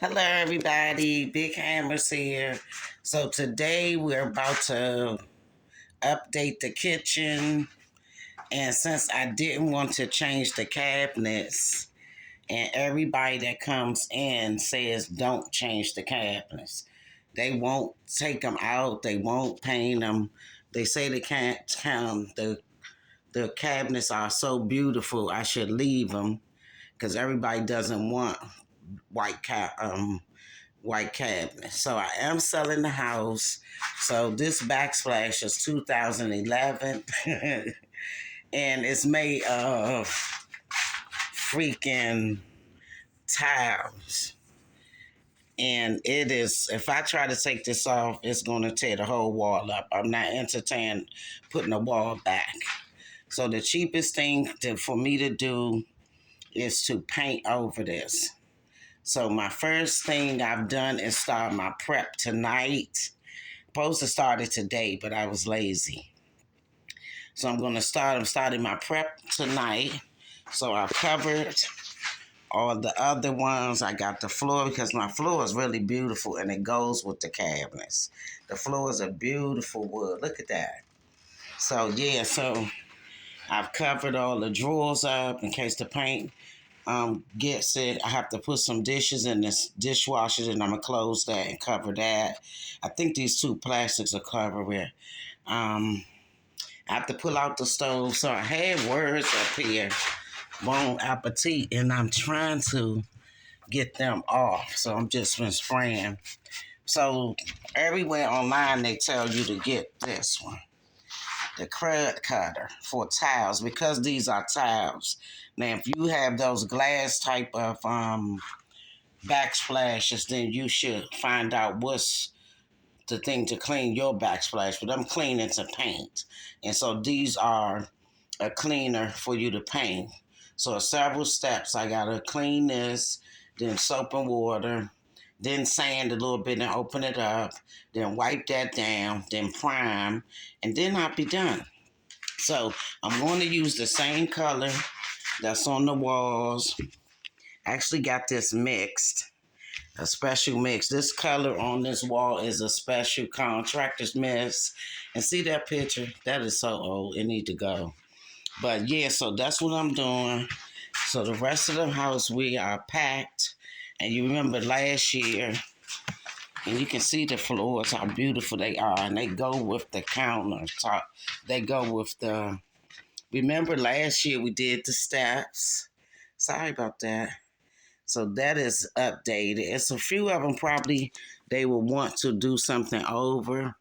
Hello, everybody. Big Hammers here. So today we're about to update the kitchen, and since I didn't want to change the cabinets, and everybody that comes in says don't change the cabinets, they won't take them out. They won't paint them. They say they can't count the cabinets are so beautiful. I should leave them because everybody doesn't want white white cabinet. So I am selling the house. So this backsplash is 2011 and it's made of freaking tiles. And it is, if I try to take this off, it's going to tear the whole wall up. I'm not entertaining putting the wall back. So the cheapest thing for me to do is to paint over this. So my first thing I've done is start my prep tonight. Supposed to start it today, but I was lazy. So I'm starting my prep tonight. So I covered all the other ones. I got the floor because my floor is really beautiful and it goes with the cabinets. The floor is a beautiful wood. Look at that. So yeah, so I've covered all the drawers up in case the paint gets it. I have to put some dishes in this dishwasher and I'm gonna close that and cover that. I think these two plastics are covered it. I have to pull out the stove. So I had words up here, bon appetit, and I'm trying to get them off. So I'm just been spraying. So everywhere online they tell you to get this one, the crud cutter for tiles, because these are tiles. Now, if you have those glass type of backsplashes, then you should find out what's the thing to clean your backsplash. But I'm cleaning to paint, and so these are a cleaner for you to paint. So several steps. I gotta clean this, then soap and water, then sand a little bit and open it up, then wipe that down, then prime, and then I'll be done. So I'm going to use the same color that's on the walls. I actually got this mixed, a special mix. This color on this wall is a special contractor's mix. And see that picture? That is so old. It need to go. But yeah, so that's what I'm doing. So the rest of the house, we are packed. And you remember last year, and you can see the floors, how beautiful they are. And they go with the countertop. They go with the... Remember last year we did the steps. Sorry about that. So that is updated. It's a few of them probably they will want to do something over.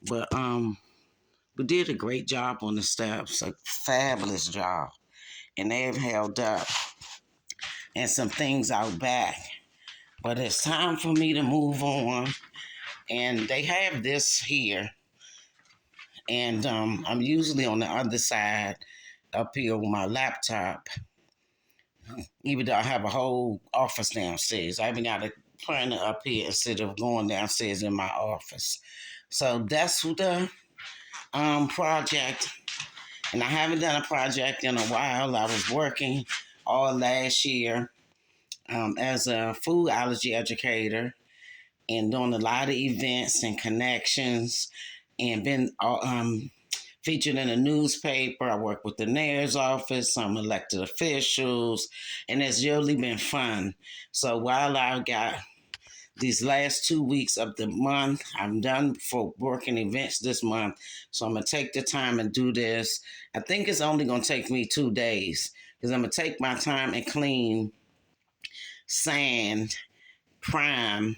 But we did a great job on the steps. A fabulous job. And they have held up. And some things out back. But it's time for me to move on. And they have this here. And I'm usually on the other side up here with my laptop. Even though I have a whole office downstairs. I even got a printer up here instead of going downstairs in my office. So that's the project. And I haven't done a project in a while. I was working all last year as a food allergy educator and doing a lot of events and connections and been featured in a newspaper. I work with the mayor's office, some elected officials, and it's really been fun. So while I got these last 2 weeks of the month, I'm done for working events this month. So I'm going to take the time and do this. I think it's only going to take me 2 days because I'm going to take my time and clean, sand, prime,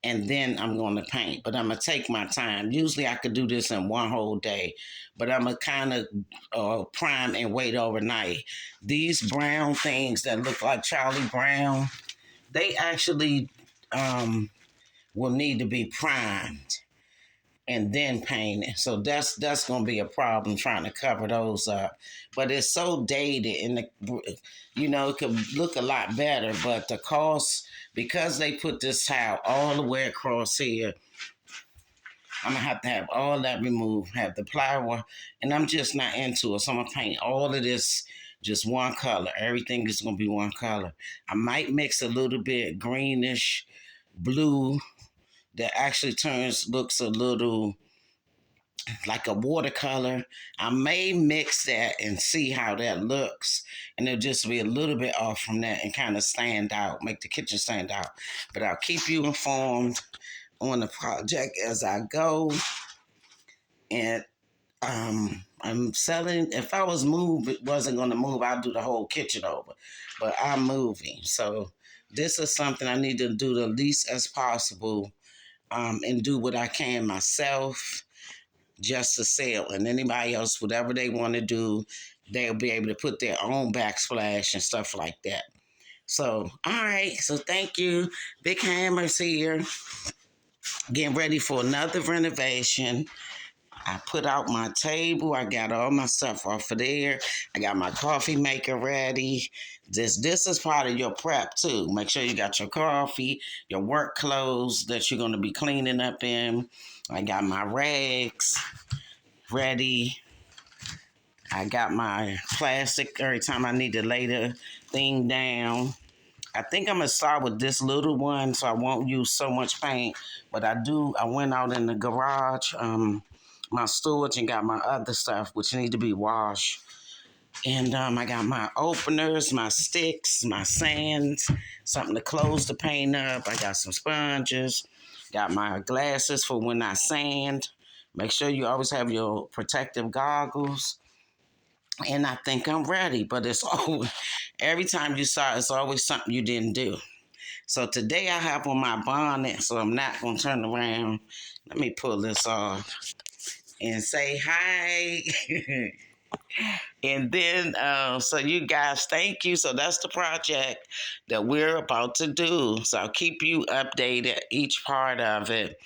and then I'm going to paint. But I'm going to take my time. Usually I could do this in one whole day, but I'm going to kind of prime and wait overnight. These brown things that look like Charlie Brown, they actually will need to be primed and then painted. So that's going to be a problem trying to cover those up. But it's so dated and, it could look a lot better, but the cost, because they put this tile all the way across here, I'm going to have all that removed, have the plywood, and I'm just not into it. So I'm going to paint all of this just one color. Everything is gonna be one color. I might mix a little bit greenish blue that actually looks a little like a watercolor. I may mix that and see how that looks, and it'll just be a little bit off from that and kind of stand out, make the kitchen stand out. But I'll keep you informed on the project as I go. And I'm selling. If I was moved, it wasn't going to move. I'd do the whole kitchen over, but I'm moving, so this is something I need to do the least as possible, and do what I can myself just to sell. And anybody else, whatever they want to do, they'll be able to put their own backsplash and stuff like that. So, all right. So, thank you. Big Hammers here, getting ready for another renovation. I put out my table. I got all my stuff off of there. I got my coffee maker ready. This is part of your prep too. Make sure you got your coffee, your work clothes that you're going to be cleaning up in. I got my rags ready. I got my plastic every time I need to lay the thing down. I think I'm gonna start with this little one so I won't use so much paint. But I went out in the garage, my storage, and got my other stuff which need to be washed. And I got my openers, my sticks, my sands, something to close the paint up. I got some sponges, got my glasses for when I sand. Make sure you always have your protective goggles. And I think I'm ready, but it's always, every time you start, it's always something you didn't do. So today I have on my bonnet, so I'm not going to turn around. Let me pull this off and say hi. And then, so you guys, thank you. So that's the project that we're about to do. So I'll keep you updated, each part of it.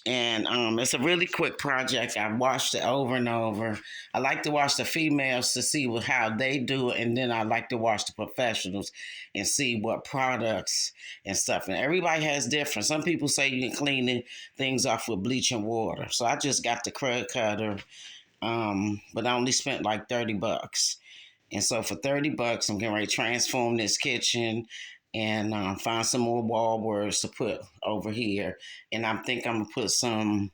And it's a really quick project. I've watched it over and over. I like to watch the females to see how they do it, and then I like to watch the professionals and see what products and stuff. And everybody has different. Some people say you can clean things off with bleach and water. So I just got the crud cutter, but I only spent like $30. And so for $30, I'm getting ready to transform this kitchen and find some more wall boards to put over here. And I think I'm gonna put some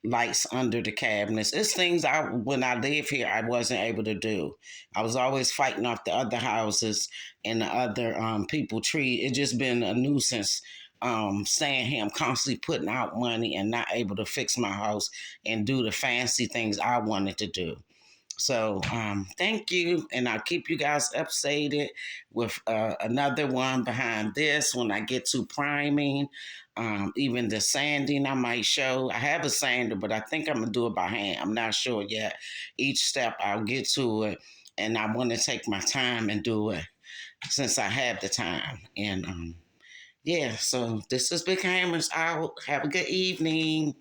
lights under the cabinets. It's things when I live here, I wasn't able to do. I was always fighting off the other houses and the other people tree. It's just been a nuisance staying here. I'm constantly putting out money and not able to fix my house and do the fancy things I wanted to do. So thank you, and I'll keep you guys updated with another one behind this when I get to priming. Even the sanding I might show. I have a sander, but I think I'm gonna do it by hand. I'm not sure yet. Each step I'll get to it, and I want to take my time and do it since I have the time. And yeah, so this is Big Hammers out. Have a good evening.